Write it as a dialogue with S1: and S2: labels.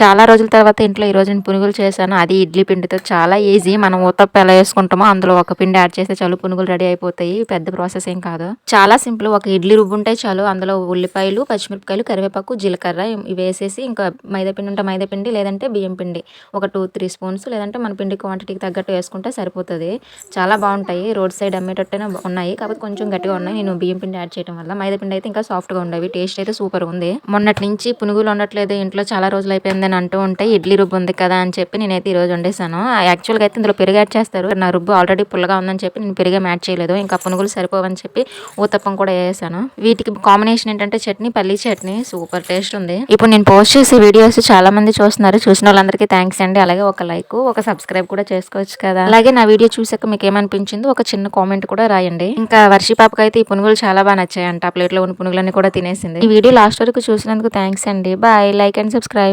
S1: చాలా రోజుల తర్వాత ఇంట్లో ఈ రోజు నేను పునుగులు చేశాను. అది ఇడ్లీ పిండితో చాలా ఈజీ. మనం ఊతప్ప ఎలా వేసుకుంటామో అందులో ఒక పిండి యాడ్ చేస్తే చాలు పునుగులు రెడీ అయిపోతాయి. పెద్ద ప్రాసెస్ ఏం కాదు. చాలా సింపుల్. ఒక ఇడ్లీ రుబ్బు ఉంటే చాలు. అందులో ఉల్లిపాయలు, పచ్చిమిరపకాయలు, కరివేపాకు, జీలకర్ర ఇవి వేసేసి ఇంకా మైదా పిండి ఉంటే మైదా పిండి లేదంటే బియ్యం పిండి ఒక 2, 3 స్పూన్స్ లేదంటే మన పిండి క్వాంటిటీకి తగ్గట్టు వేసుకుంటే సరిపోతది. చాలా బాగుంటాయి. రోడ్ సైడ్ అమ్మేటట్టేనే ఉన్నాయి. కాకపోతే కొంచెం గట్టిగా ఉన్నాయి. నేను బియ్యం పిండి యాడ్ చేయడం వల్ల మైదా పిండి అయితే ఇంకా సాఫ్ట్‌గా ఉండేవి. టేస్ట్ అయితే సూపర్ ఉంది. మొన్నటి నుంచి పునుగులు వండట్లేదు ఇంట్లో చాలా రోజులు అయిపోయిందని అంటూ ఉంటే ఇడ్లీ రుబ్బు ఉంది కదా అని చెప్పి నేనైతే ఈ రోజు వండేసాను. యాక్చువల్‌గా అయితే ఇందులో పెరుగు యాడ్ చేస్తారు. నా రుబ్బు ఆల్రెడీ పుల్లగా ఉందని చెప్పి నేను పెరుగేం యాడ్ చేయలేదు. ఇంకా పునుగులు సరిపోవని చెప్పి ఊతప్పం కూడా వేసాను. వీటికి కాంబినేషన్ ఏంటంటే చట్నీ, పల్లీ చట్నీ సూపర్ టేస్ట్ ఉంది. ఇప్పుడు నేను పోస్ట్ చేసే వీడియోస్ చాలా మంది చూస్తున్నారు. చూసిన వాళ్ళందరికీ థ్యాంక్స్ అండి. అలాగే ఒక లైక్, ఒక సబ్స్క్రైబ్ కూడా చేసుకోవచ్చు కదా. అలాగే నా వీడియో చూసాక మీకు ఏమనిపించిందో ఒక చిన్న కామెంట్ కూడా రాయండి. ఇంకా వర్షి పాపకైతే ఈ పునుగులు చాలా బాగా నచ్చాయంట. ఆ ప్లేట్లో ఉన్న పునుగులన్నీ కూడా తినేసింది. ఈ వీడియో లాస్ట్ వరకు చూసినందుకు థ్యాంక్స్ అండి. బాయ్. Like and subscribe.